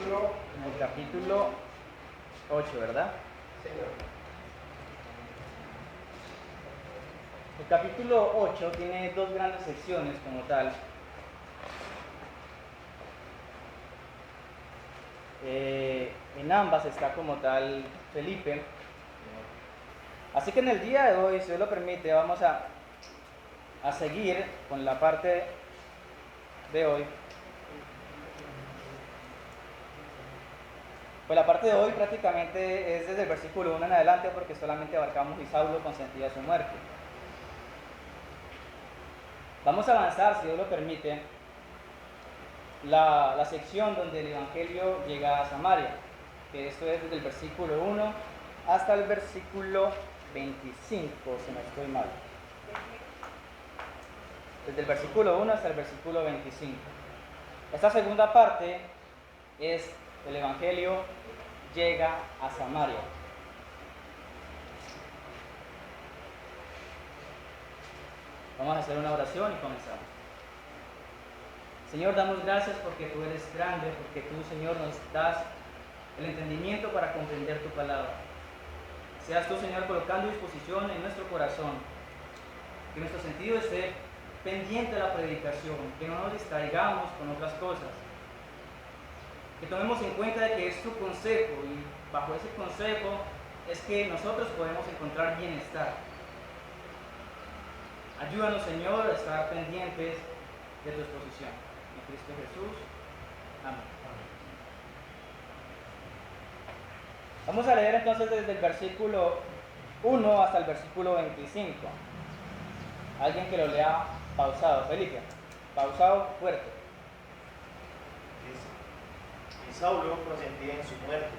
en el capítulo 8, ¿verdad? Señor. El capítulo 8 tiene dos grandes secciones como tal. En ambas está como tal Felipe. Así que en el día de hoy, si Dios lo permite, vamos a seguir con la parte de hoy. Pues la parte de hoy prácticamente es desde el versículo 1 en adelante, porque solamente abarcamos y Saulo consentía su muerte. Vamos a avanzar, si Dios lo permite, la sección donde el Evangelio llega a Samaria, que esto es desde el versículo 1 hasta el versículo 25, si no estoy mal. Desde el versículo 1 hasta el versículo 25. Esta segunda parte es el Evangelio llega a Samaria. Vamos a hacer una oración y comenzamos. Señor, damos gracias porque tú eres grande, porque tú, Señor, nos das el entendimiento para comprender tu palabra. Seas tú, Señor, colocando disposición en nuestro corazón, que nuestro sentido esté pendiente de la predicación, que no nos distraigamos con otras cosas, que tomemos en cuenta de que es tu consejo y bajo ese consejo es que nosotros podemos encontrar bienestar. Ayúdanos, Señor, a estar pendientes de tu exposición. En Cristo Jesús. Amén. Vamos a leer entonces desde el versículo 1 hasta el versículo 25. Alguien que lo lea pausado. Felipe, pausado fuerte. Y Saulo consentía en su muerte.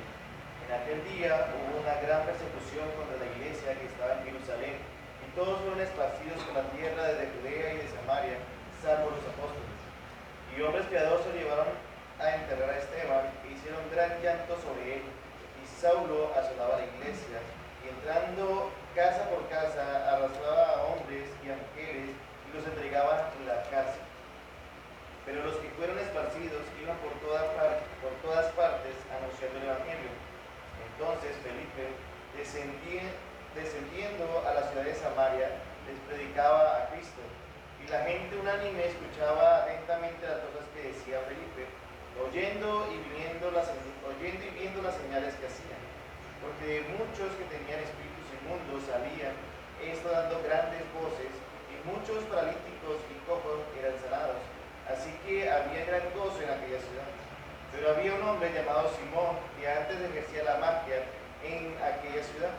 En aquel día hubo una gran persecución contra la iglesia que estaba en Jerusalén, y todos fueron esparcidos por la tierra desde Judea y de Samaria, salvo los apóstoles. Y hombres piadosos llevaron a enterrar a Esteban e hicieron gran llanto sobre él. Y Saulo asolaba la iglesia, y entrando casa por casa arrastraba a hombres y a mujeres y los entregaba en la cárcel. Pero los que fueron esparcidos iban por todas partes anunciando el Evangelio. Entonces Felipe, descendiendo a la ciudad de Samaria, les predicaba a Cristo. Y la gente unánime escuchaba atentamente las cosas que decía Felipe, oyendo y viendo las señales que hacían. Porque muchos que tenían espíritus inmundos salían, esto dando grandes voces, y muchos paralíticos y cojos eran sanados. Así que había gran gozo en aquella ciudad. Pero había un hombre llamado Simón, que antes ejercía la magia en aquella ciudad,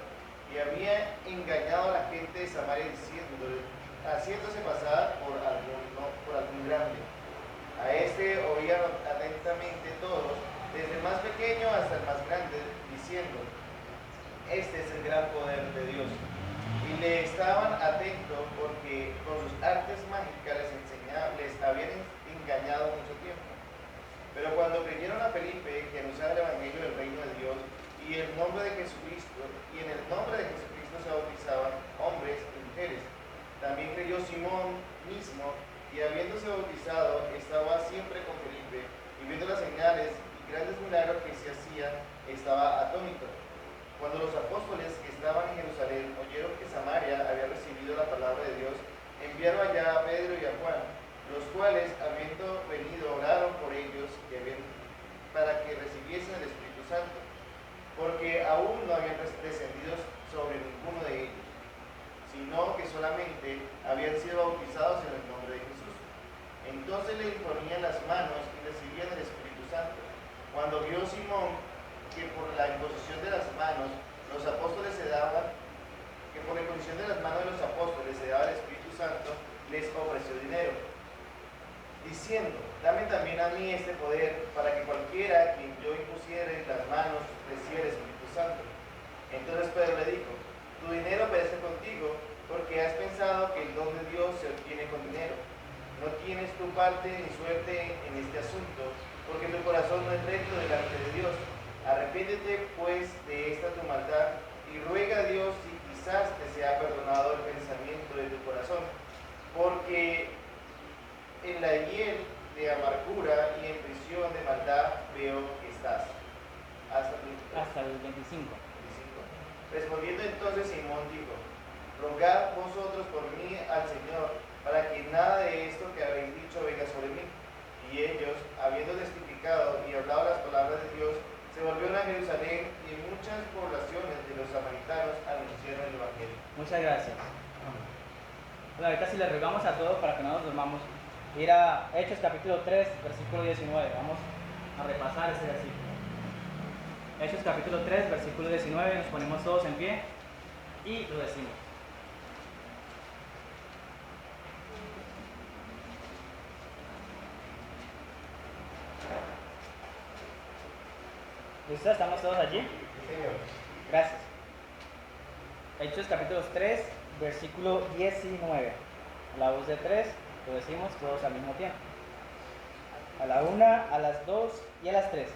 y había engañado a la gente de Samaria haciéndose pasar por algún grande. A este oían atentamente todos, desde el más pequeño hasta el más grande, diciendo: este es el gran poder de Dios. Y le estaban atentos porque con sus artes mágicas les habían engañado mucho tiempo. Pero cuando creyeron a Felipe, que anunciaba el evangelio del reino de Dios, y en el nombre de Jesucristo se bautizaban hombres y mujeres. También creyó Simón mismo, y habiéndose bautizado, estaba siempre con Felipe, y viendo las señales y grandes milagros que se hacían, estaba atónito. Cuando los apóstoles que estaban en Jerusalén oyeron que Samaria había recibido la palabra de Dios, enviaron allá a Pedro y a Juan, los cuales, habiendo venido, oraron por ellos para que recibiesen el Espíritu Santo, porque aún no habían descendido sobre ninguno de ellos, sino que solamente habían sido bautizados en el nombre de Jesús. Entonces le imponían las manos y recibían el Espíritu Santo. Cuando vio Simón que por la imposición de las manos los apóstoles se daban, que por la imposición de las manos de los apóstoles se daba el Espíritu Santo, les ofreció dinero, diciendo: dame también a mí este poder, para que cualquiera a quien yo impusiere las manos reciba el Espíritu Santo. Entonces Pedro le dijo: tu dinero perece contigo, porque has pensado que el don de Dios se obtiene con dinero. No tienes tu parte ni suerte en este asunto, porque tu corazón no es recto delante de Dios. Arrepiéntete pues de esta tu maldad, y ruega a Dios si quizás te sea perdonado el pensamiento de tu corazón, porque en la hiel de amargura y en prisión de maldad veo que estás. Hasta el 25. 25. Respondiendo entonces Simón dijo, rogad vosotros por mí al Señor, para que nada de esto que habéis dicho venga sobre mí. Y ellos, habiendo testificado y hablado las palabras de Dios, se volvieron a Jerusalén y en muchas poblaciones de los samaritanos anunciaron el Evangelio. Muchas gracias. Bueno, ahorita si le rogamos a todos para que no nos durmamos, ir a Hechos capítulo 3, versículo 19. Vamos a repasar ese versículo. Hechos capítulo 3, versículo 19, nos ponemos todos en pie y lo decimos. ¿Listo? ¿Estamos todos allí? Sí, Señor. Gracias. Hechos capítulo 3, versículo 19. A la voz de 3, lo decimos todos al mismo tiempo. A la 1, a las 2 y a las 3.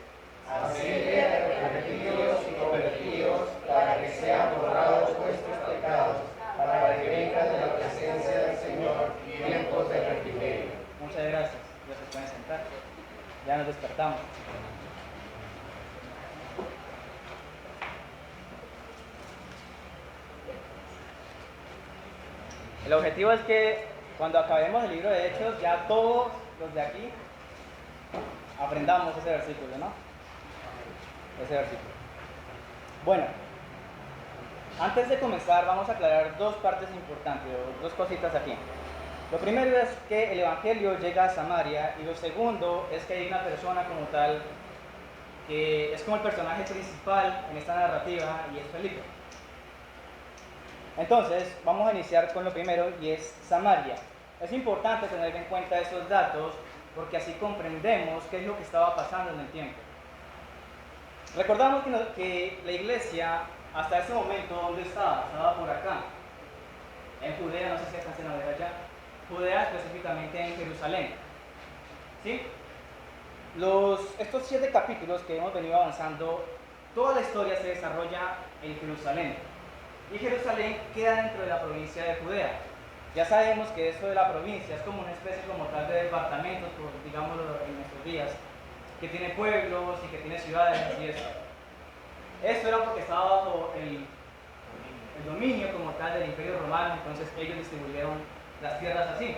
Así que arrepentidos y convertidos, para que sean borrados vuestros pecados, para que vengan de la presencia del Señor tiempos de refrigerio. Muchas gracias. Ya se pueden sentar. Ya nos despertamos. El objetivo es que cuando acabemos el libro de Hechos, ya todos los de aquí aprendamos ese versículo, ¿no? Ese versículo. Bueno, antes de comenzar vamos a aclarar dos partes importantes, dos cositas aquí. Lo primero es que el Evangelio llega a Samaria y lo segundo es que hay una persona como tal que es como el personaje principal en esta narrativa y es Felipe. Entonces, vamos a iniciar con lo primero y es Samaria. Es importante tener en cuenta esos datos porque así comprendemos qué es lo que estaba pasando en el tiempo. Recordamos que la iglesia hasta ese momento, ¿dónde estaba? Estaba por acá, en Judea, no sé si alcancen a ver allá, Judea específicamente en Jerusalén. ¿Sí? Estos 7 capítulos que hemos venido avanzando, toda la historia se desarrolla en Jerusalén. Y Jerusalén queda dentro de la provincia de Judea. Ya sabemos que esto de la provincia es como una especie como tal de departamentos, digámoslo en nuestros días, que tiene pueblos y que tiene ciudades y eso. Esto era porque estaba bajo el dominio como tal del Imperio Romano, entonces ellos distribuyeron las tierras así,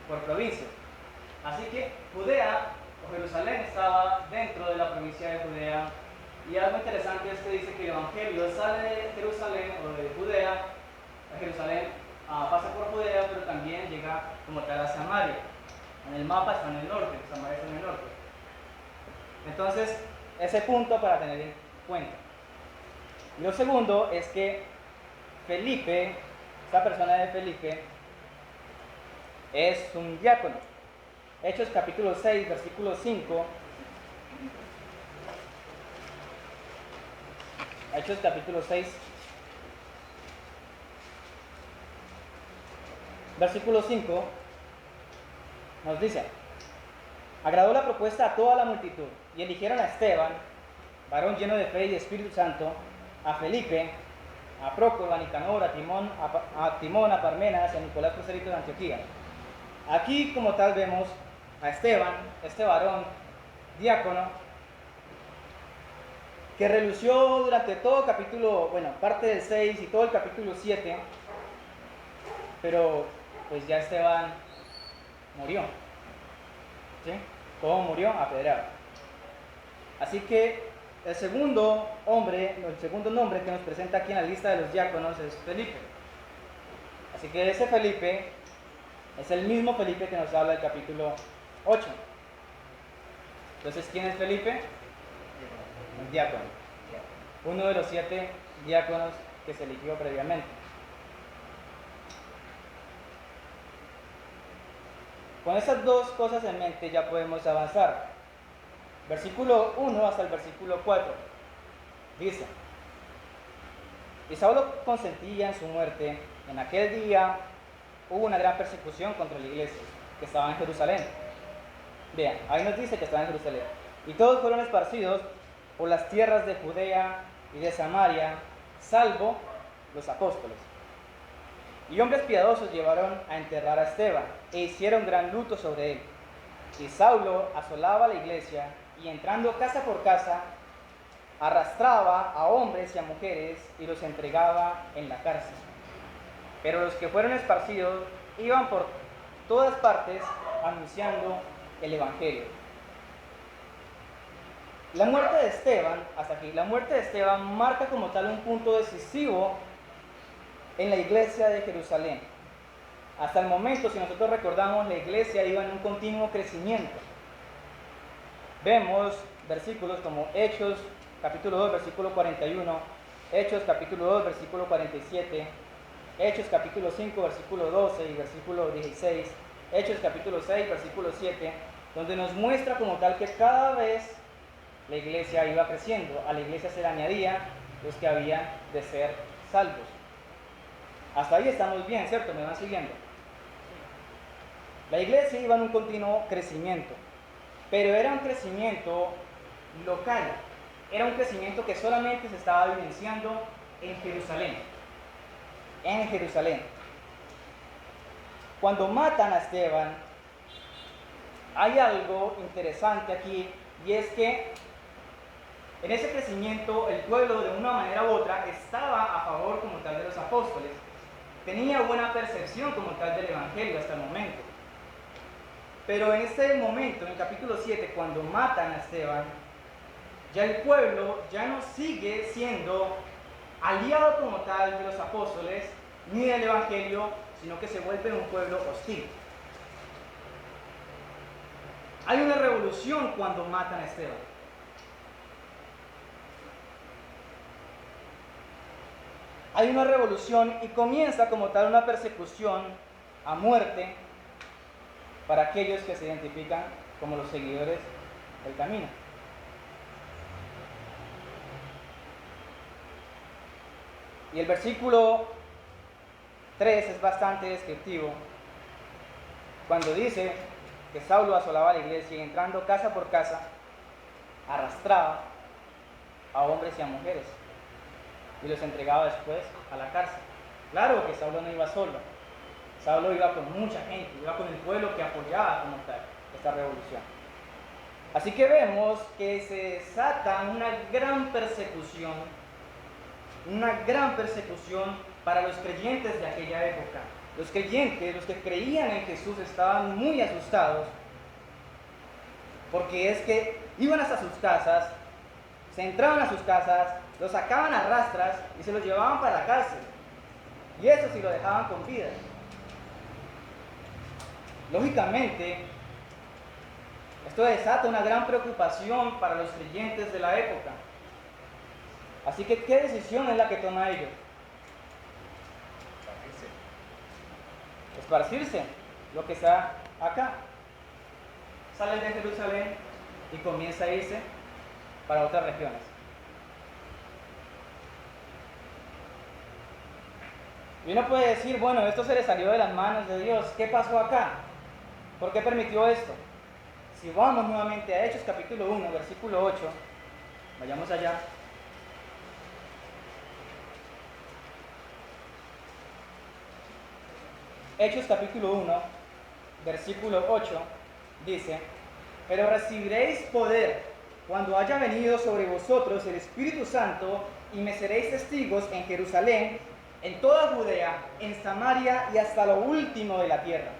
por provincias. Así que Judea o Jerusalén estaba dentro de la provincia de Judea. Y algo interesante es que dice que el Evangelio sale de Jerusalén o de Judea a Jerusalén, pasa por Judea, pero también llega como tal a Samaria. En el mapa está en el norte, Samaria está en el norte. Entonces, ese punto para tener en cuenta. Y lo segundo es que Felipe, esta persona de Felipe, es un diácono. Hechos capítulo 6, versículo 5. Hechos capítulo 6, versículo 5, nos dice: agradó la propuesta a toda la multitud y eligieron a Esteban, varón lleno de fe y de Espíritu Santo, a Felipe, a Prócoro, a Nicanor, a Timón, a Parmenas y a Nicolás Proselito de Antioquía. Aquí como tal vemos a Esteban, este varón diácono, que relució durante todo capítulo, parte del 6 y todo el capítulo 7, pero pues ya Esteban murió. ¿Sí? ¿Cómo murió? Apedreado. Así que el segundo nombre que nos presenta aquí en la lista de los diáconos es Felipe. Así que ese Felipe es el mismo Felipe que nos habla del capítulo 8. Entonces, ¿quién es Felipe? Un diácono, uno de los 7 diáconos que se eligió previamente. Con esas dos cosas en mente ya podemos avanzar. Versículo 1 hasta el versículo 4 dice: y Saulo consentía en su muerte. En aquel día hubo una gran persecución contra la iglesia que estaba en Jerusalén. Vean, ahí nos dice que estaba en Jerusalén. Y todos fueron esparcidos por las tierras de Judea y de Samaria, salvo los apóstoles. Y hombres piadosos llevaron a enterrar a Esteban, e hicieron gran luto sobre él. Y Saulo asolaba la iglesia y entrando casa por casa, arrastraba a hombres y a mujeres y los entregaba en la cárcel. Pero los que fueron esparcidos iban por todas partes anunciando el Evangelio. La muerte de Esteban, hasta aquí, la muerte de Esteban marca como tal un punto decisivo en la iglesia de Jerusalén. Hasta el momento, si nosotros recordamos, la iglesia iba en un continuo crecimiento. Vemos versículos como Hechos capítulo 2, versículo 41, Hechos capítulo 2, versículo 47, Hechos capítulo 5, versículo 12 y versículo 16, Hechos capítulo 6, versículo 7, donde nos muestra como tal que cada vez la iglesia iba creciendo. A la iglesia se le añadía los que habían de ser salvos. Hasta ahí estamos bien, ¿cierto? ¿Me van siguiendo? La iglesia iba en un continuo crecimiento, pero era un crecimiento local. Era un crecimiento que solamente se estaba vivenciando en Jerusalén. En Jerusalén. Cuando matan a Esteban, hay algo interesante aquí, y es que en ese crecimiento el pueblo de una manera u otra estaba a favor como tal de los apóstoles. Tenía buena percepción como tal del Evangelio hasta el momento. Pero en este momento, en el capítulo 7, cuando matan a Esteban, ya el pueblo ya no sigue siendo aliado como tal de los apóstoles ni del Evangelio, sino que se vuelve un pueblo hostil. Hay una revolución cuando matan a Esteban. Hay una revolución y comienza como tal una persecución a muerte para aquellos que se identifican como los seguidores del camino. Y el versículo 3 es bastante descriptivo, cuando dice que Saulo asolaba la iglesia y entrando casa por casa, arrastraba a hombres y a mujeres y los entregaba después a la cárcel. Claro que Saulo no iba solo, Saulo iba con mucha gente, iba con el pueblo que apoyaba como tal esta revolución. Así que vemos que se desata una gran persecución para los creyentes de aquella época. Los creyentes, los que creían en Jesús, estaban muy asustados, porque es que iban hasta sus casas, se entraban a sus casas, los sacaban a rastras y se los llevaban para la cárcel. Y eso sí lo dejaban con vida. Lógicamente, esto desata una gran preocupación para los creyentes de la época. Así que, ¿qué decisión es la que toma ellos? Esparcirse, lo que está acá. Salen de Jerusalén y comienza a irse para otras regiones. Y uno puede decir, bueno, esto se le salió de las manos de Dios. ¿Qué pasó acá? ¿Por qué permitió esto? Si vamos nuevamente a Hechos capítulo 1, versículo 8, vayamos allá. Hechos capítulo 1, versículo 8, dice: pero recibiréis poder cuando haya venido sobre vosotros el Espíritu Santo, y me seréis testigos en Jerusalén, en toda Judea, en Samaria y hasta lo último de la tierra.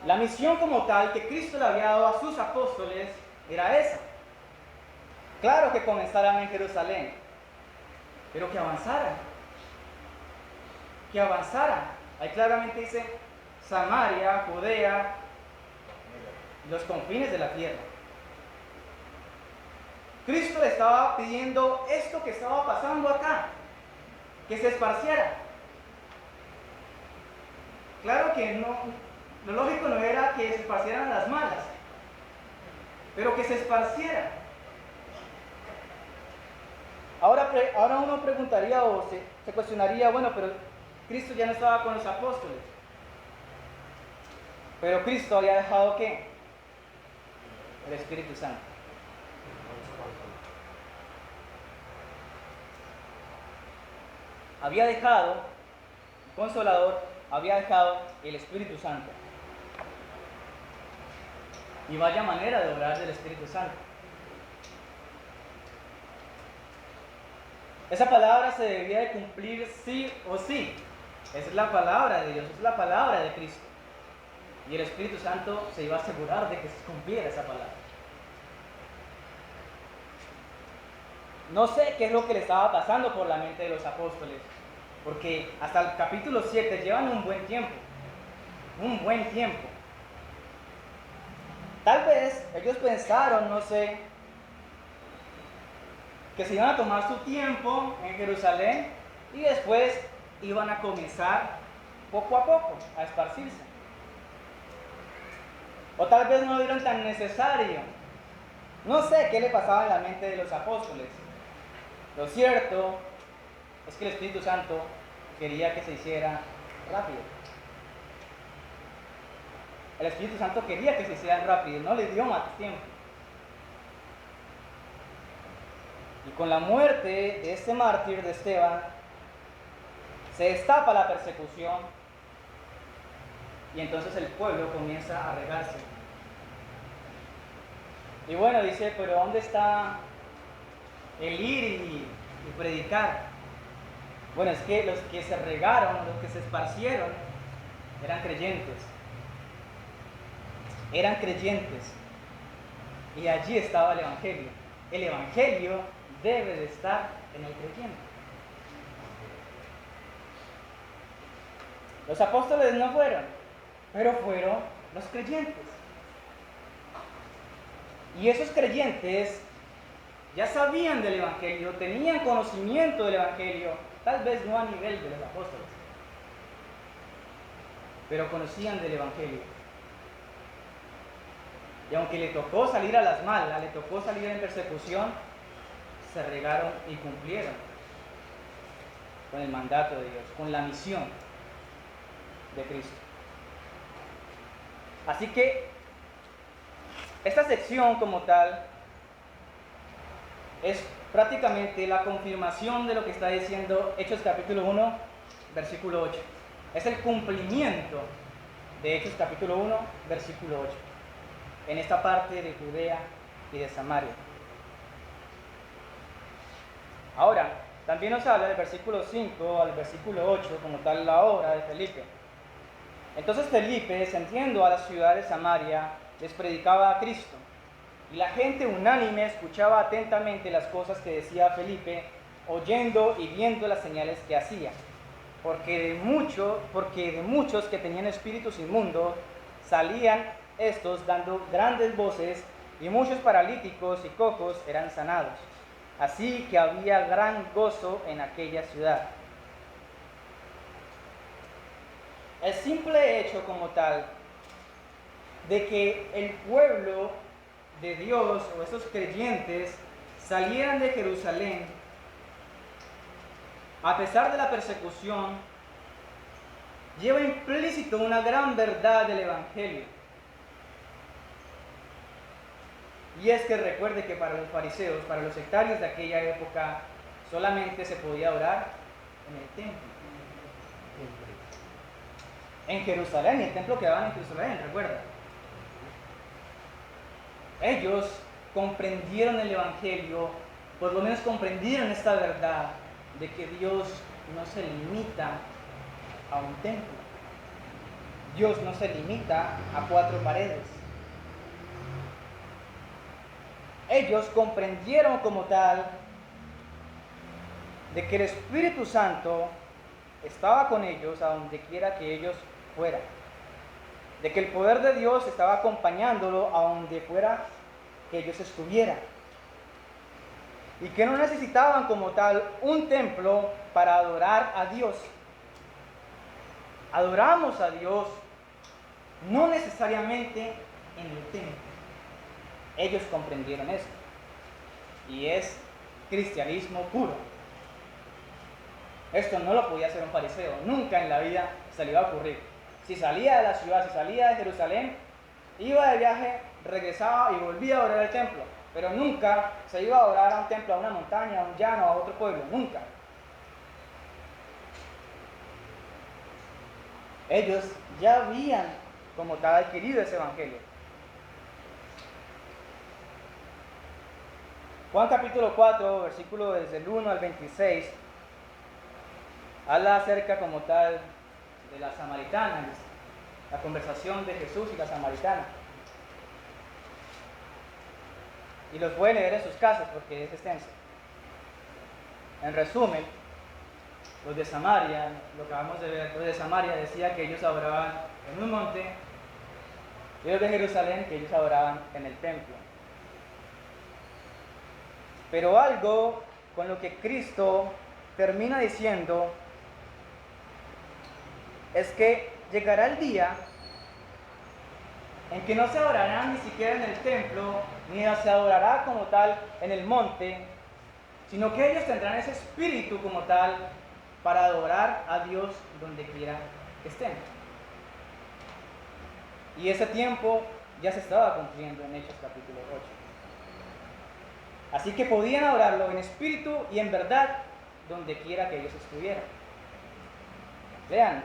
La misión como tal que Cristo le había dado a sus apóstoles era esa. Claro que comenzaran en Jerusalén, pero que avanzaran. Que avanzaran. Ahí claramente dice Samaria, Judea, los confines de la tierra. Cristo le estaba pidiendo esto que estaba pasando acá, que se esparciera. Claro que no, lo lógico no era que se esparcieran las malas, pero que se esparciera. Ahora uno preguntaría o se cuestionaría, bueno, pero Cristo ya no estaba con los apóstoles. Pero Cristo había dejado ¿qué? El Espíritu Santo. Había dejado el Consolador, había dejado el Espíritu Santo. Y vaya manera de obrar del Espíritu Santo. Esa palabra se debía de cumplir sí o sí. Esa es la palabra de Dios, es la palabra de Cristo. Y el Espíritu Santo se iba a asegurar de que se cumpliera esa palabra. No sé qué es lo que le estaba pasando por la mente de los apóstoles, porque hasta el capítulo 7 llevan un buen tiempo. Un buen tiempo. Tal vez ellos pensaron, no sé, que se iban a tomar su tiempo en Jerusalén y después iban a comenzar poco a poco a esparcirse. O tal vez no lo vieron tan necesario. No sé qué le pasaba en la mente de los apóstoles. Lo cierto es que el Espíritu Santo quería que se hiciera rápido. El Espíritu Santo quería que se hiciera rápido, no le dio más tiempo. Y con la muerte de este mártir de Esteban, se destapa la persecución y entonces el pueblo comienza a regarse. Y bueno, dice, pero ¿dónde está el ir y predicar? Bueno, es que los que se regaron, los que se esparcieron, eran creyentes. Eran creyentes. Y allí estaba el Evangelio. El Evangelio debe de estar en el creyente. Los apóstoles no fueron, pero fueron los creyentes. Y esos creyentes ya sabían del Evangelio, tenían conocimiento del Evangelio, tal vez no a nivel de los apóstoles, pero conocían del Evangelio. Y aunque le tocó salir a las malas, le tocó salir en persecución, se regaron y cumplieron con el mandato de Dios, con la misión de Cristo. Así que esta sección como tal es prácticamente la confirmación de lo que está diciendo Hechos capítulo 1, versículo 8. Es el cumplimiento de Hechos capítulo 1, versículo 8. En esta parte de Judea y de Samaria. Ahora, también nos habla del versículo 5 al versículo 8, como tal la obra de Felipe. Entonces Felipe, descendiendo a la ciudad de Samaria, les predicaba a Cristo. Y la gente unánime escuchaba atentamente las cosas que decía Felipe, oyendo y viendo las señales que hacía. Porque de muchos que tenían espíritus inmundos, salían estos dando grandes voces, y muchos paralíticos y cojos eran sanados. Así que había gran gozo en aquella ciudad. El simple hecho como tal de que el pueblo de Dios o esos creyentes salieran de Jerusalén a pesar de la persecución, lleva implícito una gran verdad del Evangelio. Y es que recuerde que para los fariseos, para los sectarios de aquella época, solamente se podía orar en el templo. En Jerusalén, y el templo quedaba en Jerusalén, recuerda. Ellos comprendieron el Evangelio, por lo menos comprendieron esta verdad de que Dios no se limita a un templo. Dios no se limita a 4 paredes. Ellos comprendieron como tal de que el Espíritu Santo estaba con ellos a donde quiera que ellos fueran. De que el poder de Dios estaba acompañándolo a donde fuera que ellos estuvieran. Y que no necesitaban como tal un templo para adorar a Dios. Adoramos a Dios no necesariamente en el templo. Ellos comprendieron esto. Y es cristianismo puro. Esto no lo podía hacer un fariseo. Nunca en la vida se le iba a ocurrir. Si salía de la ciudad, si salía de Jerusalén, iba de viaje, regresaba y volvía a orar al templo. Pero nunca se iba a orar a un templo, a una montaña, a un llano, a otro pueblo. Nunca. Ellos ya habían como tal adquirido ese evangelio. Juan capítulo 4, versículo desde el 1 al 26, habla acerca como tal de la samaritana, la conversación de Jesús y la samaritana. Y los pueden leer en sus casas porque es extenso. En resumen, los de Samaria, lo que acabamos de ver, los de Samaria decía que ellos adoraban en un monte, y los de Jerusalén que ellos adoraban en el templo. Pero algo con lo que Cristo termina diciendo es que llegará el día en que no se adorará ni siquiera en el templo, ni se adorará como tal en el monte, sino que ellos tendrán ese espíritu como tal para adorar a Dios donde quiera que estén. Y ese tiempo ya se estaba cumpliendo en Hechos capítulo 8. Así que podían adorarlo en espíritu y en verdad donde quiera que ellos estuvieran. Lean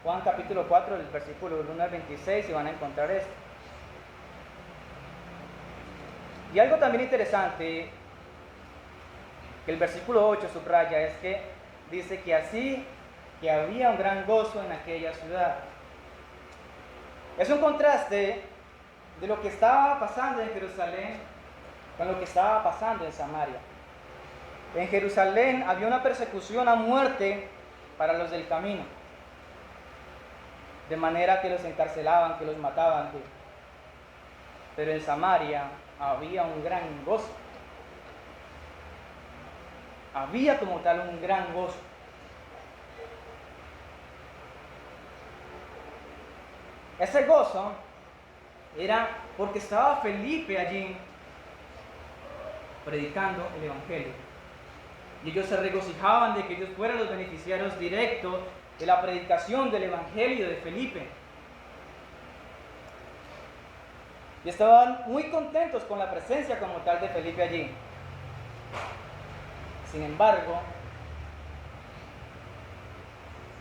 Juan capítulo 4, el versículo 1 al 26 y van a encontrar esto. Y algo también interesante que el versículo 8 subraya es que dice que así que había un gran gozo en aquella ciudad. Es un contraste de lo que estaba pasando en Jerusalén con lo que estaba pasando en Samaria. En Jerusalén había una persecución a muerte para los del camino, de manera que los encarcelaban, que los mataban. Pero en Samaria había un gran gozo. Había como tal un gran gozo. Ese gozo era porque estaba Felipe allí predicando el Evangelio. Y ellos se regocijaban de que ellos fueran los beneficiarios directos de la predicación del Evangelio de Felipe. Y estaban muy contentos con la presencia como tal de Felipe allí. Sin embargo,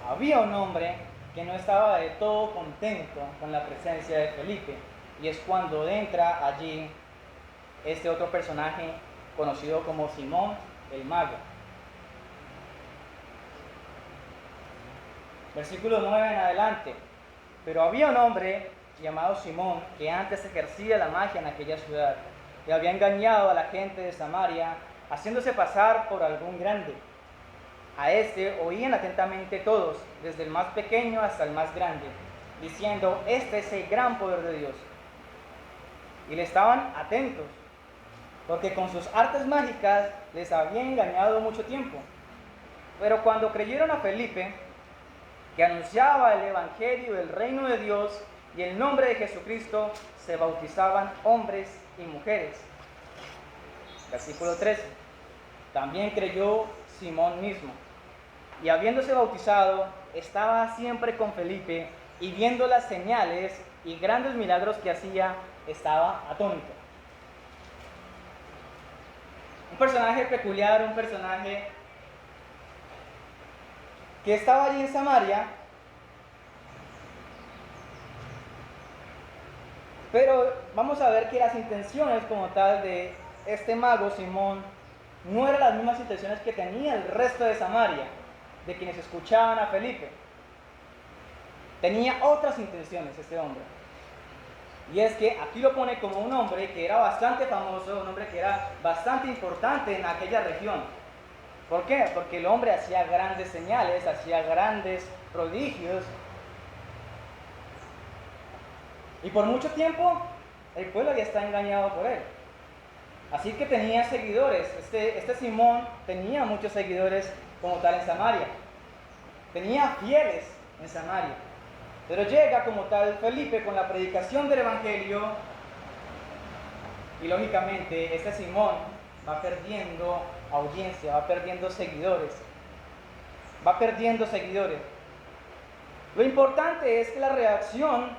había un hombre que no estaba de todo contento con la presencia de Felipe. Y es cuando entra allí este otro personaje conocido como Simón el Mago. Versículo 9 en adelante. Pero había un hombre llamado Simón que antes ejercía la magia en aquella ciudad y había engañado a la gente de Samaria haciéndose pasar por algún grande. A este oían atentamente todos, desde el más pequeño hasta el más grande, diciendo: este es el gran poder de Dios. Y le estaban atentos, porque con sus artes mágicas les había engañado mucho tiempo. Pero cuando creyeron a Felipe, que anunciaba el evangelio del reino de Dios y el nombre de Jesucristo, se bautizaban hombres y mujeres. Versículo 13. También creyó Simón mismo, y habiéndose bautizado, estaba siempre con Felipe, y viendo las señales y grandes milagros que hacía, estaba atónito. Un personaje peculiar, un personaje que estaba allí en Samaria, pero vamos a ver que las intenciones como tal de este mago Simón no eran las mismas intenciones que tenía el resto de Samaria, de quienes escuchaban a Felipe. Tenía otras intenciones este hombre. Y es que aquí lo pone como un hombre que era bastante famoso, un hombre que era bastante importante en aquella región. ¿Por qué? Porque el hombre hacía grandes señales, hacía grandes prodigios. Y por mucho tiempo el pueblo ya está engañado por él. Así que tenía seguidores. Este Simón tenía muchos seguidores como tal en Samaria. Tenía fieles en Samaria. Pero llega como tal Felipe con la predicación del Evangelio y lógicamente este Simón va perdiendo audiencia, va perdiendo seguidores. Va perdiendo seguidores. Lo importante es que la reacción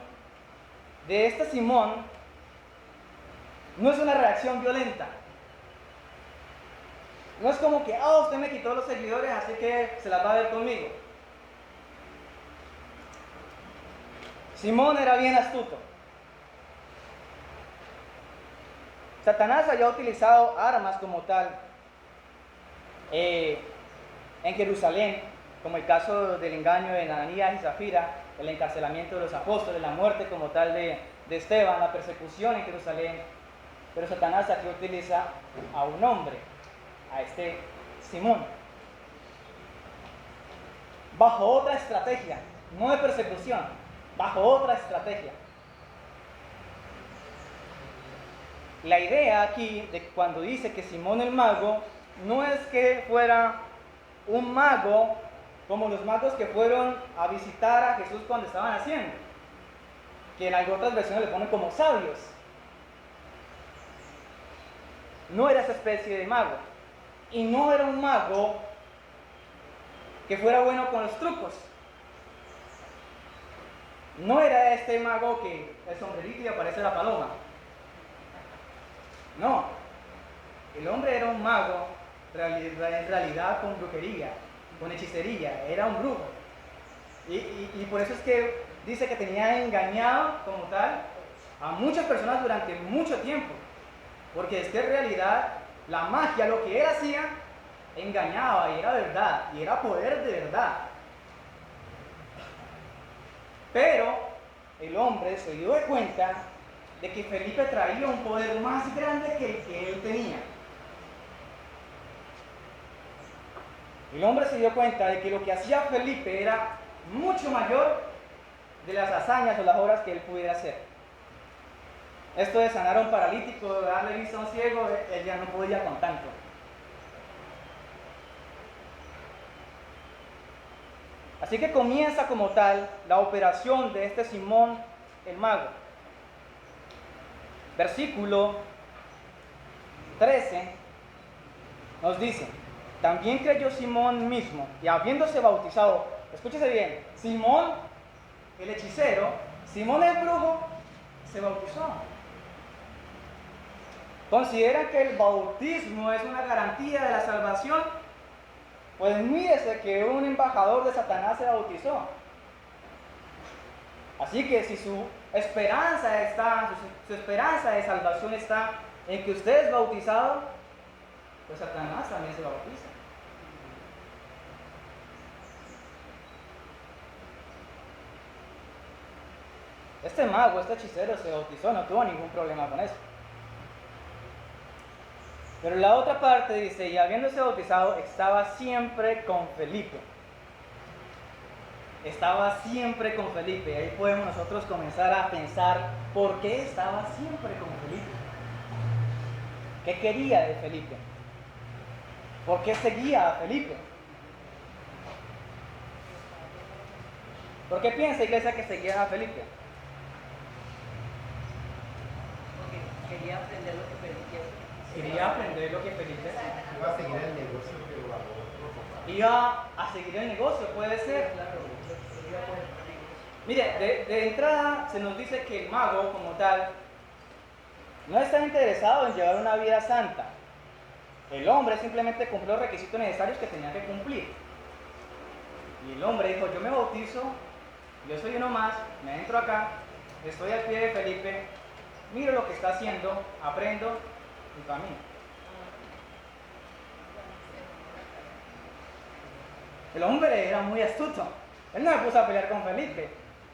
de este Simón no es una reacción violenta. No es como que, usted me quitó los seguidores, así que se las va a ver conmigo. Simón era bien astuto. Satanás había utilizado armas como tal en Jerusalén, como el caso del engaño de Ananías y Zafira, el encarcelamiento de los apóstoles, la muerte como tal de Esteban, la persecución en Jerusalén. Pero Satanás aquí utiliza a un hombre, a este Simón, bajo otra estrategia, no de persecución, bajo otra estrategia. La idea aquí de cuando dice que Simón el mago no es que fuera un mago como los magos que fueron a visitar a Jesús cuando estaban haciendo, que en algunas versiones le ponen como sabios. No era esa especie de mago, y no era un mago que fuera bueno con los trucos. No era este mago que el sombrerito y aparece la paloma. No, el hombre era un mago en realidad con brujería, con hechicería, era un brujo. Y por eso es que dice que tenía engañado como tal a muchas personas durante mucho tiempo. Porque es que en realidad la magia, lo que él hacía, engañaba y era verdad, y era poder de verdad. Pero el hombre se dio cuenta de que Felipe traía un poder más grande que el que él tenía. El hombre se dio cuenta de que lo que hacía Felipe era mucho mayor de las hazañas o las obras que él pudiera hacer. Esto de sanar a un paralítico, de darle vista a un ciego, él ya no podía con tanto. Así que comienza como tal la operación de este Simón el mago. Versículo 13 nos dice: también creyó Simón mismo, y habiéndose bautizado, escúchese bien, Simón el hechicero, Simón el brujo, se bautizó. ¿Consideran que el bautismo es una garantía de la salvación? Pues mírese que un embajador de Satanás se bautizó. Así que si su esperanza de salvación está en que usted es bautizado, pues Satanás también se bautiza. Este mago, este hechicero se bautizó, no tuvo ningún problema con eso. Pero la otra parte dice: y habiéndose bautizado, estaba siempre con Felipe. Estaba siempre con Felipe. Ahí podemos nosotros comenzar a pensar por qué estaba siempre con Felipe. ¿Qué quería de Felipe? ¿Por qué seguía a Felipe? ¿Por qué piensa, iglesia, que seguía a Felipe? Porque quería aprender lo que Felipe hacía. Quería aprender lo que Felipe hacía. Iba a seguir el negocio que lo abogó. Iba a seguir el negocio, puede ser. Claro, quería poner Mire, de entrada se nos dice que el mago como tal no está interesado en llevar una vida santa. El hombre simplemente cumplió los requisitos necesarios que tenía que cumplir. Y el hombre dijo: yo me bautizo, yo soy uno más, me entro acá, estoy al pie de Felipe, miro lo que está haciendo, aprendo y camino. El hombre era muy astuto. Él no se puso a pelear con Felipe.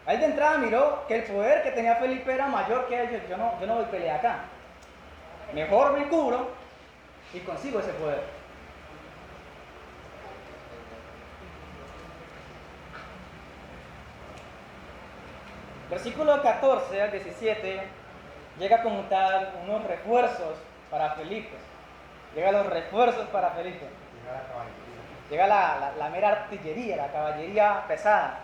Él de entrada miró que el poder que tenía Felipe era mayor que ellos. Yo no voy a pelear acá. Mejor me cubro y consigo ese poder. Versículo 14 al 17 llega como tal unos refuerzos para Felipe. Llegan los refuerzos para Felipe. Llega la caballería. Llega la mera artillería, la caballería pesada.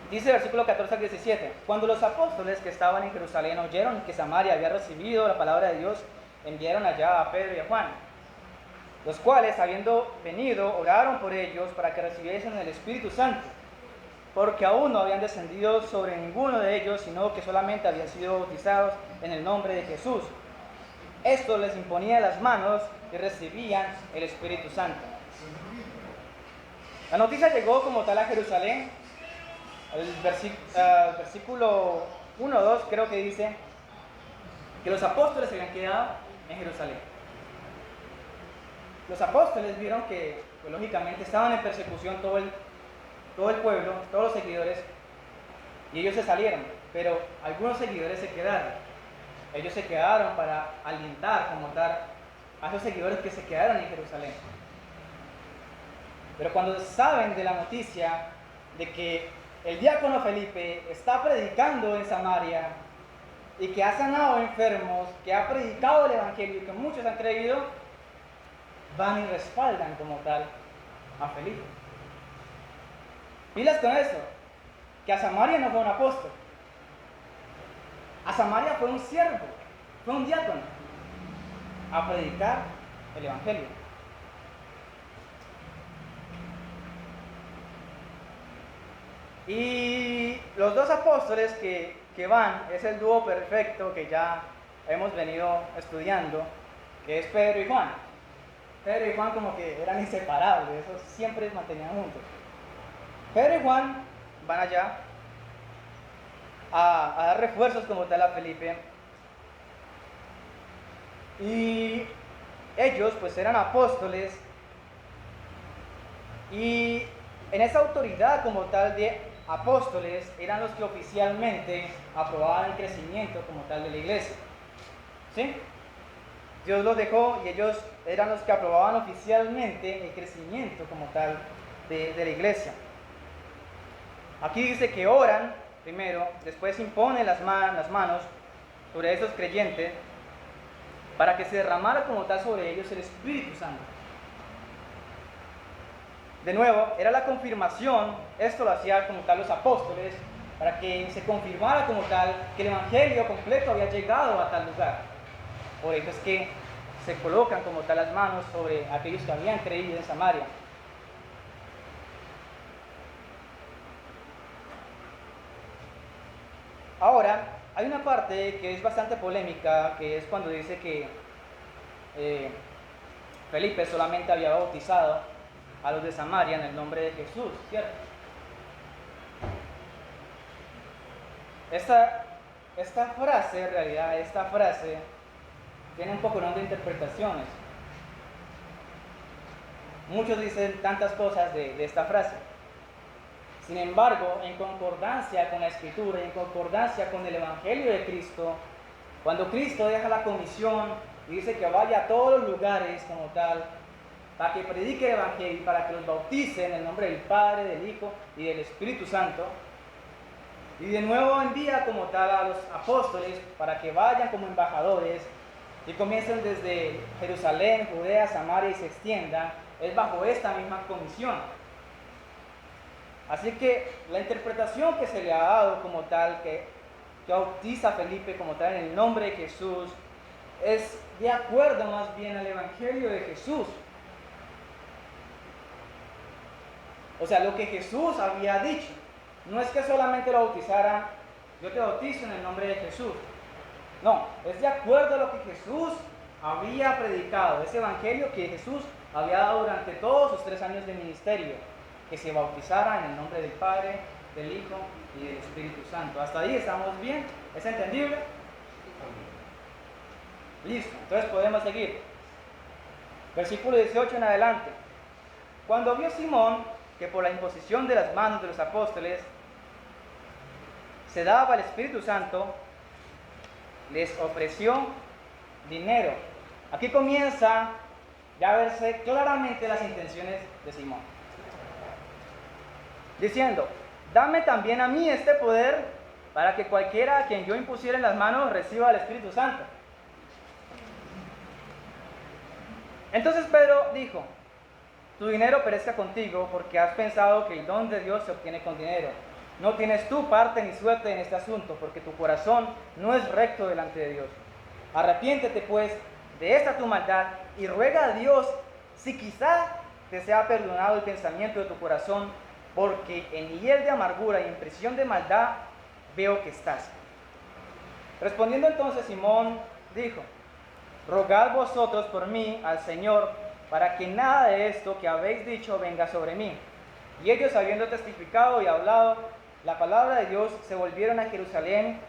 Dice versículo 14 al 17: cuando los apóstoles que estaban en Jerusalén oyeron que Samaria había recibido la palabra de Dios, enviaron allá a Pedro y a Juan, los cuales, habiendo venido, oraron por ellos para que recibiesen el Espíritu Santo, porque aún no habían descendido sobre ninguno de ellos, sino que solamente habían sido bautizados en el nombre de Jesús. Esto les imponía las manos y recibían el Espíritu Santo. La noticia llegó como tal a Jerusalén. El versículo 1-2 creo que dice que los apóstoles se habían quedado en Jerusalén. Los apóstoles vieron que, pues, lógicamente, estaban en persecución todo el pueblo, todos los seguidores, y ellos se salieron, pero algunos seguidores se quedaron. Ellos se quedaron para alentar, como tal, a esos seguidores que se quedaron en Jerusalén. Pero cuando saben de la noticia de que el diácono Felipe está predicando en Samaria y que ha sanado enfermos, que ha predicado el evangelio y que muchos han creído, van y respaldan como tal a Felipe. Pilas con eso, que a Samaria no fue un apóstol, a Samaria fue un siervo, fue un diácono a predicar el evangelio. Y los dos apóstoles que van es el dúo perfecto que ya hemos venido estudiando, que es Pedro y Juan. Pedro y Juan como que eran inseparables, esos siempre se mantenían juntos. Pedro y Juan van allá a dar refuerzos como tal a Felipe. Y ellos pues eran apóstoles, y en esa autoridad como tal de apóstoles eran los que oficialmente aprobaban el crecimiento como tal de la iglesia. ¿Sí? Dios los dejó y ellos eran los que aprobaban oficialmente el crecimiento como tal de la iglesia. Aquí dice que oran primero, después imponen las manos sobre esos creyentes para que se derramara como tal sobre ellos el Espíritu Santo. De nuevo, era la confirmación, esto lo hacían como tal los apóstoles, para que se confirmara como tal que el evangelio completo había llegado a tal lugar. Por eso es que se colocan como tal las manos sobre aquellos que habían creído en Samaria. Ahora, hay una parte que es bastante polémica, que es cuando dice que Felipe solamente había bautizado a los de Samaria en el nombre de Jesús, ¿cierto? Esta frase, en realidad, tiene un poco de interpretaciones. Muchos dicen tantas cosas de esta frase. Sin embargo, en concordancia con la Escritura y en concordancia con el Evangelio de Cristo, cuando Cristo deja la comisión y dice que vaya a todos los lugares como tal, para que predique el Evangelio, para que los bautice en el nombre del Padre, del Hijo y del Espíritu Santo, y de nuevo envía como tal a los apóstoles para que vayan como embajadores y comiencen desde Jerusalén, Judea, Samaria y se extiendan, es bajo esta misma comisión. Así que la interpretación que se le ha dado como tal, que bautiza a Felipe como tal en el nombre de Jesús, es de acuerdo más bien al Evangelio de Jesús. O sea, lo que Jesús había dicho, no es que solamente lo bautizaran, yo te bautizo en el nombre de Jesús. No, es de acuerdo a lo que Jesús había predicado, ese Evangelio que Jesús había dado durante todos sus 3 años de ministerio, que se bautizara en el nombre del Padre, del Hijo y del Espíritu Santo. ¿Hasta ahí estamos bien? ¿Es entendible? Listo, entonces podemos seguir. Versículo 18 en adelante. Cuando vio Simón que por la imposición de las manos de los apóstoles se daba al Espíritu Santo, les ofreció dinero. Aquí comienza ya a verse claramente las intenciones de Simón, diciendo: dame también a mí este poder para que cualquiera a quien yo impusiera en las manos reciba el Espíritu Santo. Entonces Pedro dijo: tu dinero perezca contigo, porque has pensado que el don de Dios se obtiene con dinero. No tienes tú parte ni suerte en este asunto, porque tu corazón no es recto delante de Dios. Arrepiéntete pues de esta tu maldad y ruega a Dios si quizá te sea perdonado el pensamiento de tu corazón, porque en hiel de amargura y en prisión de maldad veo que estás. Respondiendo entonces Simón dijo: rogad vosotros por mí al Señor, para que nada de esto que habéis dicho venga sobre mí. Y ellos, habiendo testificado y hablado la palabra de Dios, se volvieron a Jerusalén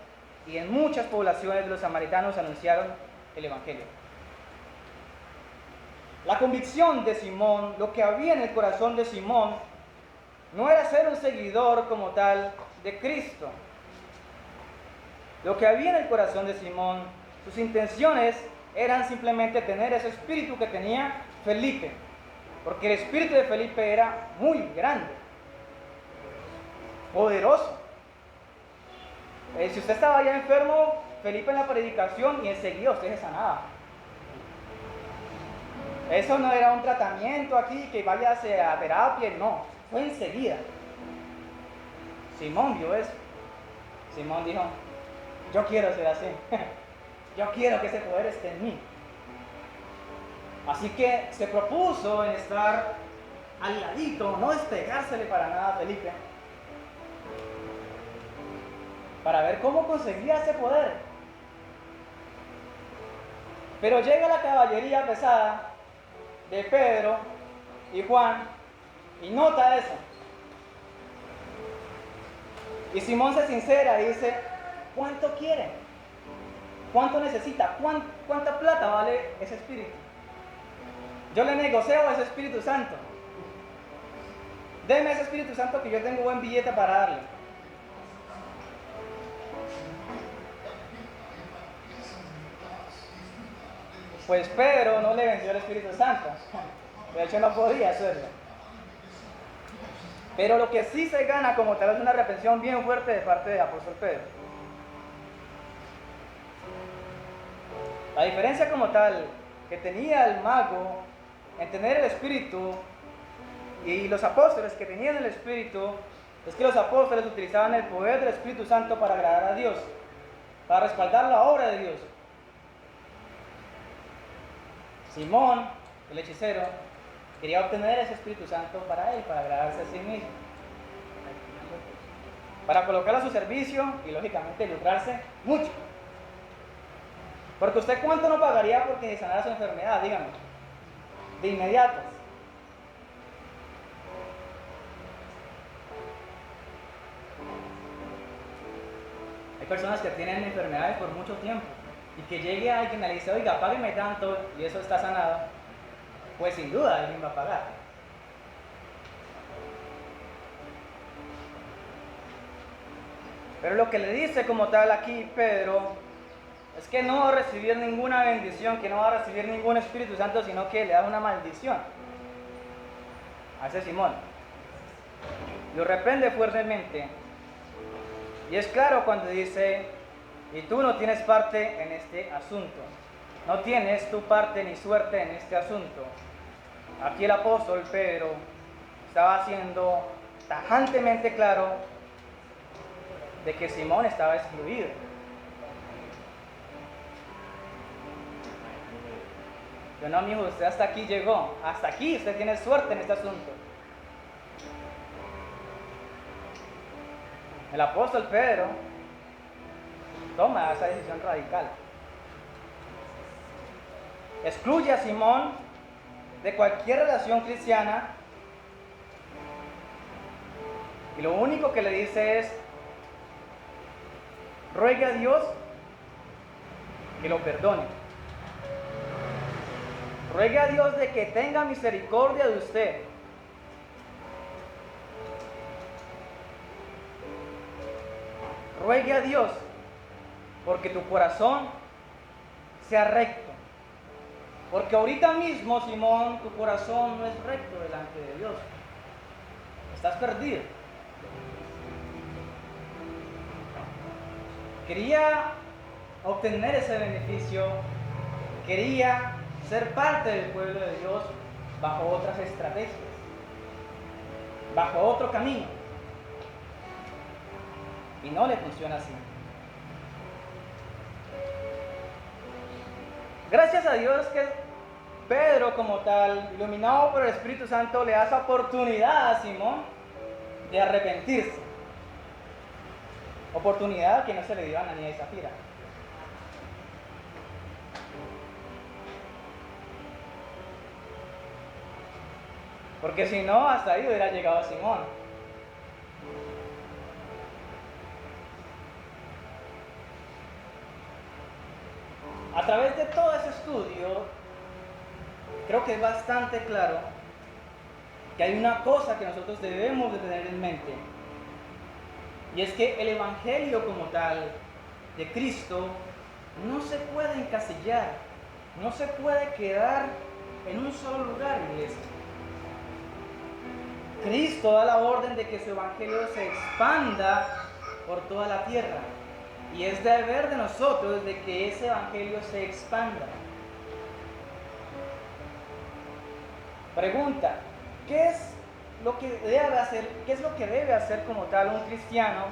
y en muchas poblaciones de los samaritanos anunciaron el Evangelio. La convicción de Simón, lo que había en el corazón de Simón, no era ser un seguidor como tal de Cristo. Lo que había en el corazón de Simón, sus intenciones eran simplemente tener ese espíritu que tenía Felipe, porque el espíritu de Felipe era muy grande, poderoso. Si usted estaba ya enfermo, Felipe en la predicación y enseguida usted se sanaba. Eso no era un tratamiento aquí que vaya a terapia, no, fue enseguida. Simón vio eso. Simón dijo, yo quiero ser así, yo quiero que ese poder esté en mí. Así que se propuso en estar al ladito, no despegársele para nada a Felipe, para ver cómo conseguía ese poder. Pero llega la caballería pesada de Pedro y Juan y nota eso. Y Simón se sincera y dice, ¿cuánto quiere? ¿Cuánto necesita? ¿Cuánta plata vale ese espíritu? Yo le negocio a ese Espíritu Santo. Deme ese Espíritu Santo que yo tengo buen billete para darle. Pues Pedro no le vendió el Espíritu Santo. De hecho no podía hacerlo. Pero lo que sí se gana como tal es una reprensión bien fuerte de parte del apóstol Pedro. La diferencia como tal que tenía el mago en tener el Espíritu y los apóstoles que tenían el Espíritu es que los apóstoles utilizaban el poder del Espíritu Santo para agradar a Dios, para respaldar la obra de Dios. Simón, el hechicero, quería obtener ese Espíritu Santo para él, para agradarse a sí mismo, para colocarlo a su servicio y lógicamente lucrarse mucho. Porque usted cuánto no pagaría porque sanara su enfermedad, dígame, de inmediato. Hay personas que tienen enfermedades por mucho tiempo y que llegue alguien y le dice, oiga, págueme tanto y eso está sanado, pues sin duda alguien va a pagar. Pero lo que le dice como tal aquí Pedro es que no va a recibir ninguna bendición, que no va a recibir ningún Espíritu Santo, sino que le da una maldición a ese Simón. Lo reprende fuertemente. Y es claro cuando dice, y tú no tienes parte en este asunto. No tienes tu parte ni suerte en este asunto. Aquí el apóstol Pedro estaba haciendo tajantemente claro de que Simón estaba excluido. Yo no, amigo, usted hasta aquí llegó. Hasta aquí usted tiene suerte en este asunto. El apóstol Pedro toma esa decisión radical. Excluye a Simón de cualquier relación cristiana y lo único que le dice es, ruegue a Dios que lo perdone. Ruegue a Dios de que tenga misericordia de usted. Ruegue a Dios porque tu corazón sea recto. Porque ahorita mismo, Simón, tu corazón no es recto delante de Dios. Estás perdido. Quería obtener ese beneficio. Quería ser parte del pueblo de Dios bajo otras estrategias, bajo otro camino. Y no le funciona así. Gracias a Dios que Pedro como tal, iluminado por el Espíritu Santo, le da esa oportunidad a Simón de arrepentirse. Oportunidad que no se le dio a Ananías y Zafira. Porque si no, hasta ahí hubiera llegado Simón. estudio, creo que es bastante claro que hay una cosa que nosotros debemos de tener en mente, y es que el Evangelio como tal de Cristo no se puede encasillar, no se puede quedar en un solo lugar, iglesia. Cristo da la orden de que su Evangelio se expanda por toda la tierra, y es deber de nosotros de que ese Evangelio se expanda. Pregunta, ¿qué es lo que debe hacer, qué es lo que debe hacer como tal un cristiano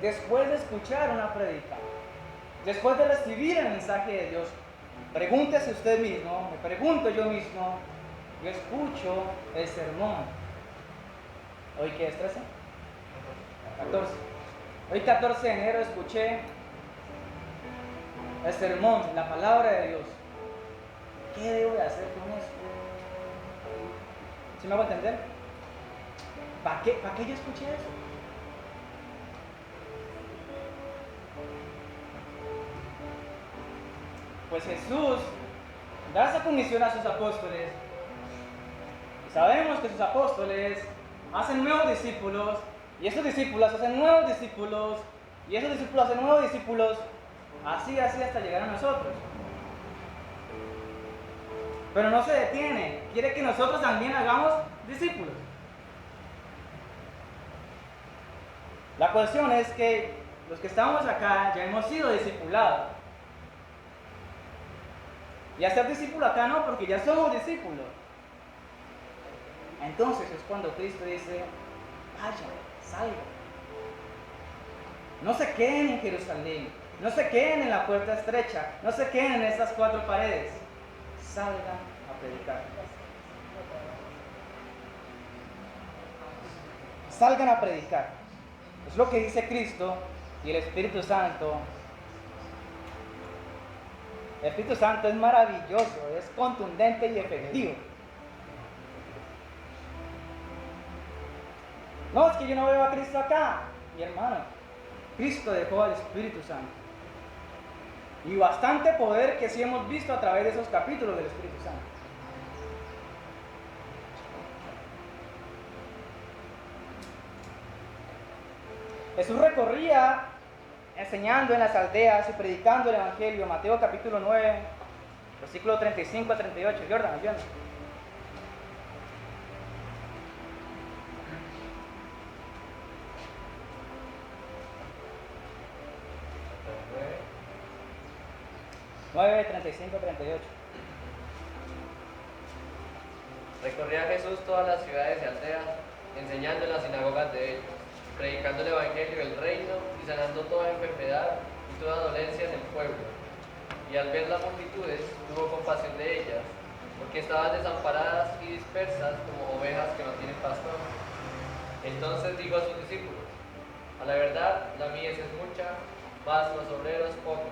después de escuchar una prédica? Después de recibir el mensaje de Dios, pregúntese usted mismo, me pregunto yo mismo, yo escucho el sermón. ¿Hoy qué es 13? 14. Hoy 14 de enero escuché el sermón, la palabra de Dios. ¿Qué debo de hacer con eso? ¿Sí me hago entender? ¿Para qué yo escuché eso? Pues Jesús da esa comisión a sus apóstoles, y sabemos que sus apóstoles hacen nuevos discípulos, y esos discípulos hacen nuevos discípulos, y esos discípulos hacen nuevos discípulos, así hasta llegar a nosotros. Pero no se detiene, quiere que nosotros también hagamos discípulos. La cuestión es que los que estamos acá ya hemos sido discipulados. Y hacer discípulo acá no, porque ya somos discípulos. Entonces es cuando Cristo dice, vayan, salgan. No se queden en Jerusalén, no se queden en la puerta estrecha, no se queden en estas 4 paredes. Salgan a predicar. Salgan a predicar. Es lo que dice Cristo, y el Espíritu Santo. El Espíritu Santo es maravilloso, es contundente y efectivo. No, es que yo no veo a Cristo acá, mi hermano. Cristo dejó al Espíritu Santo. Y bastante poder que sí hemos visto a través de esos capítulos del Espíritu Santo. Jesús recorría enseñando en las aldeas y predicando el Evangelio. Mateo capítulo 9, versículo 35 a 38. Jordan, ayúdame. Mateo 35 a 38. Recorría Jesús todas las ciudades y aldeas, enseñando en las sinagogas de ellos, predicando el Evangelio del reino y sanando toda enfermedad y toda dolencia en el pueblo. Y al ver las multitudes, tuvo compasión de ellas, porque estaban desamparadas y dispersas como ovejas que no tienen pastor. Entonces dijo a sus discípulos, a la verdad, la mies es mucha, mas los obreros pocos.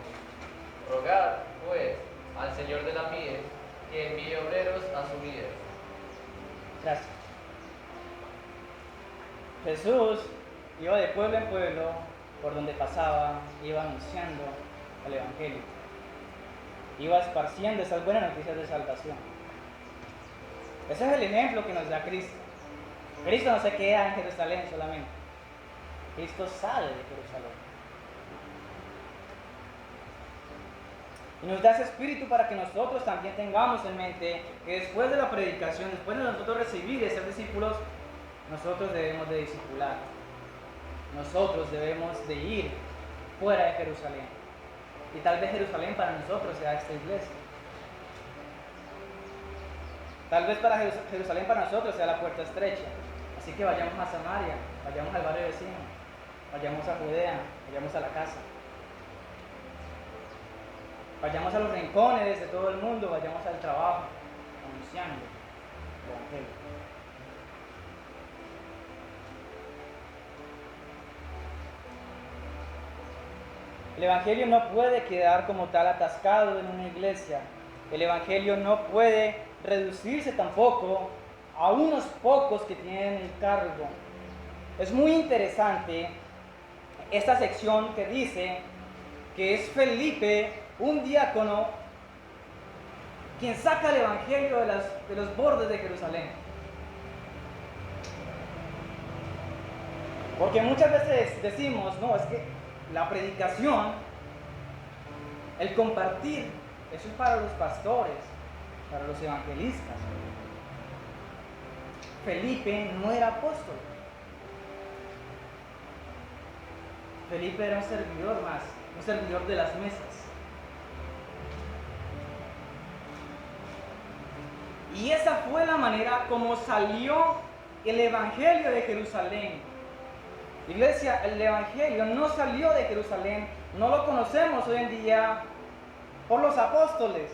Rogad, pues, al Señor de la mies, que envíe obreros a su mies. Gracias. Jesús iba de pueblo en pueblo, por donde pasaba, iba anunciando el Evangelio. Iba esparciendo esas buenas noticias de salvación. Ese es el ejemplo que nos da Cristo. Cristo no se queda en Jerusalén solamente. Cristo sale de Jerusalén. Y nos da ese espíritu para que nosotros también tengamos en mente que después de la predicación, después de nosotros recibir y ser discípulos, nosotros debemos de discipular. Nosotros debemos de ir fuera de Jerusalén. Y tal vez Jerusalén para nosotros sea esta iglesia. Tal vez para Jerusalén para nosotros sea la puerta estrecha. Así que vayamos a Samaria, vayamos al barrio vecino, vayamos a Judea, vayamos a la casa. Vayamos a los rincones de todo el mundo, vayamos al trabajo, anunciando el Evangelio. El Evangelio no puede quedar como tal atascado en una iglesia. El Evangelio no puede reducirse tampoco a unos pocos que tienen el cargo. Es muy interesante esta sección que dice que es Felipe, un diácono, quien saca el evangelio de los bordes de Jerusalén. Porque muchas veces decimos, no, es que la predicación, el compartir, eso es para los pastores, para los evangelistas. Felipe no era apóstol. Felipe era un servidor más, un servidor de las mesas. Y esa fue la manera como salió el evangelio de Jerusalén. Iglesia, el evangelio no salió de Jerusalén, no lo conocemos hoy en día por los apóstoles,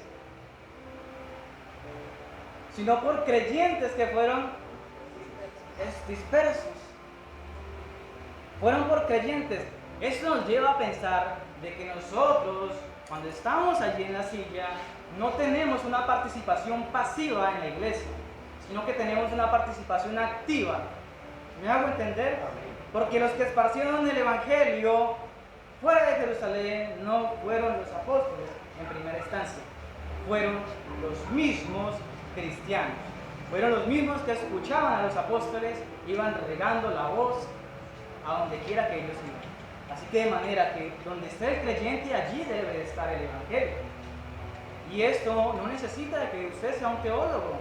sino por creyentes que fueron dispersos. Fueron por creyentes. Eso nos lleva a pensar de que nosotros, cuando estamos allí en la silla, no tenemos una participación pasiva en la iglesia, sino que tenemos una participación activa. ¿Me hago entender? Porque los que esparcieron el evangelio fuera de Jerusalén no fueron los apóstoles en primera instancia, fueron los mismos cristianos, fueron los mismos que escuchaban a los apóstoles, iban regando la voz a donde quiera que ellos iban. Así que de manera que donde esté el creyente, allí debe de estar el evangelio. Y esto no necesita de que usted sea un teólogo.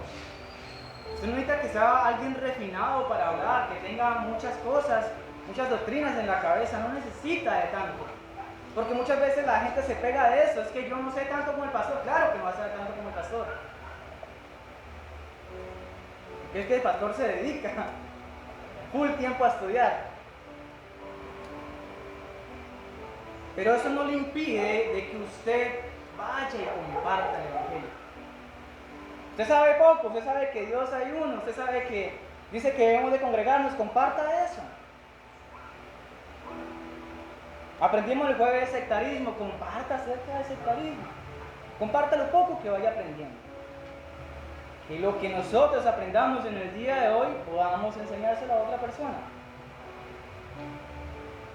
Usted no necesita que sea alguien refinado para hablar, que tenga muchas cosas, muchas doctrinas en la cabeza. No necesita de tanto. Porque muchas veces la gente se pega de eso. Es que yo no sé tanto como el pastor. Claro que no va a saber tanto como el pastor. Es que el pastor se dedica full tiempo a estudiar. Pero eso no le impide de que usted vaya y comparta el evangelio. Usted sabe poco, usted sabe que Dios hay uno, usted sabe que dice que debemos de congregarnos, comparta eso. Aprendimos el jueves de sectarismo, comparta acerca del sectarismo. Comparta lo poco que vaya aprendiendo. Que lo que nosotros aprendamos en el día de hoy podamos enseñárselo a otra persona.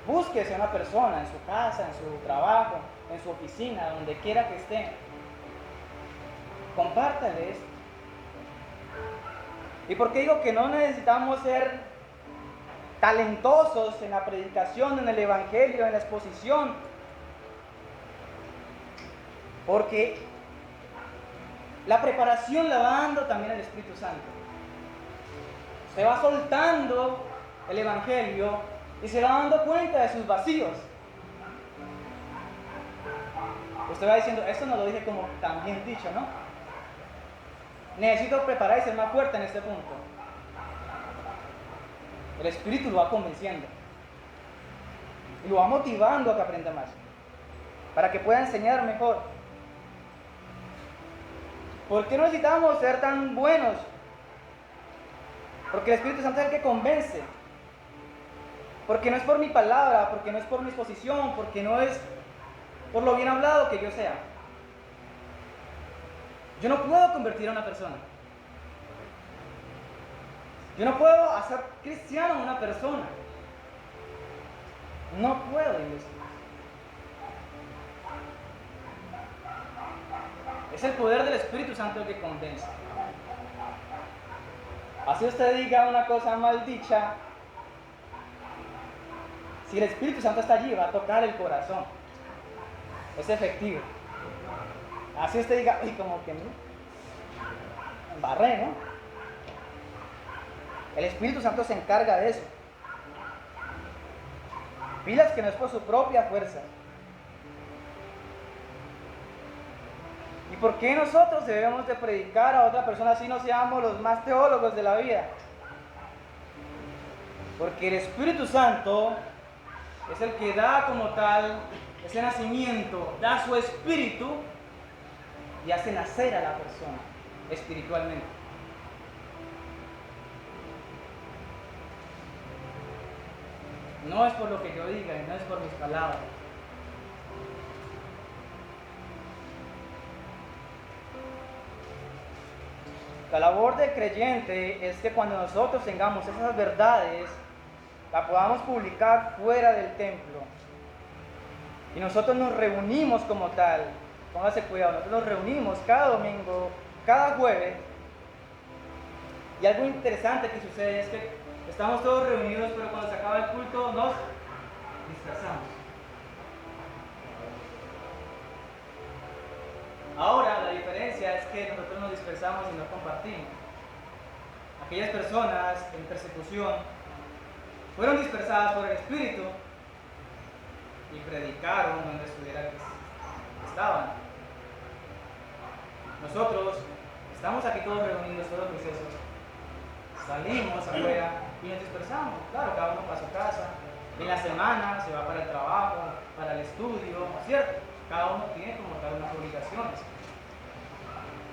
Búsquese a una persona en su casa, en su trabajo, en su oficina, donde quiera que esté. Compártale esto. ¿Y por qué digo que no necesitamos ser talentosos en la predicación, en el evangelio, en la exposición? Porque la preparación la va dando también el Espíritu Santo. Se va soltando el evangelio y se va dando cuenta de sus vacíos. Usted va diciendo, esto no lo dije como tan bien dicho, ¿no? Necesito preparar y ser más fuerte en este punto. El Espíritu lo va convenciendo y lo va motivando a que aprenda más, para que pueda enseñar mejor. ¿Por qué no necesitamos ser tan buenos? Porque el Espíritu Santo es el que convence. Porque no es por mi palabra, porque no es por mi exposición, porque no es por lo bien hablado que yo sea. Yo no puedo convertir a una persona. Yo no puedo hacer cristiano a una persona. No puedo, iglesia. Es el poder del Espíritu Santo el que convence. Así usted diga una cosa mal dicha, si el Espíritu Santo está allí, va a tocar el corazón. Es efectivo. Así usted diga, uy, como que no. Barré, ¿no? El Espíritu Santo se encarga de eso. Pilas que no es por su propia fuerza. ¿Y por qué nosotros debemos de predicar a otra persona así no seamos los más teólogos de la vida? Porque el Espíritu Santo es el que da como tal ese nacimiento, da su espíritu y hace nacer a la persona espiritualmente. No es por lo que yo diga y no es por mis palabras. La labor del creyente es que cuando nosotros tengamos esas verdades, la podamos publicar fuera del templo. Y nosotros nos reunimos como tal póngase cuidado, nosotros nos reunimos cada domingo, cada jueves, y algo interesante que sucede es que estamos todos reunidos, pero cuando se acaba el culto nos dispersamos. Ahora la diferencia es que nosotros nos dispersamos y no compartimos. Aquellas personas en persecución fueron dispersadas por el Espíritu y predicaron donde estuviera que estaban. Nosotros estamos aquí todos reunidos, todos preciosos. Salimos afuera y nos dispersamos. Claro, cada uno para su casa. En la semana se va para el trabajo, para el estudio, ¿cierto? Cada uno tiene como tal unas obligaciones.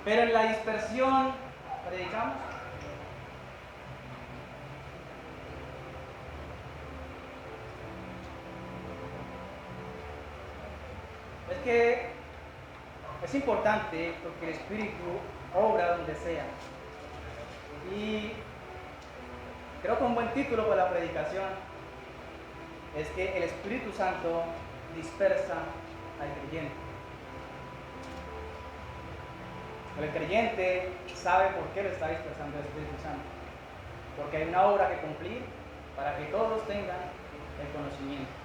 Pero en la dispersión, predicamos. Es que es importante porque el Espíritu obra donde sea. Y creo que un buen título para la predicación es que el Espíritu Santo dispersa al creyente. El creyente sabe por qué lo está dispersando el Espíritu Santo. Porque hay una obra que cumplir para que todos tengan el conocimiento.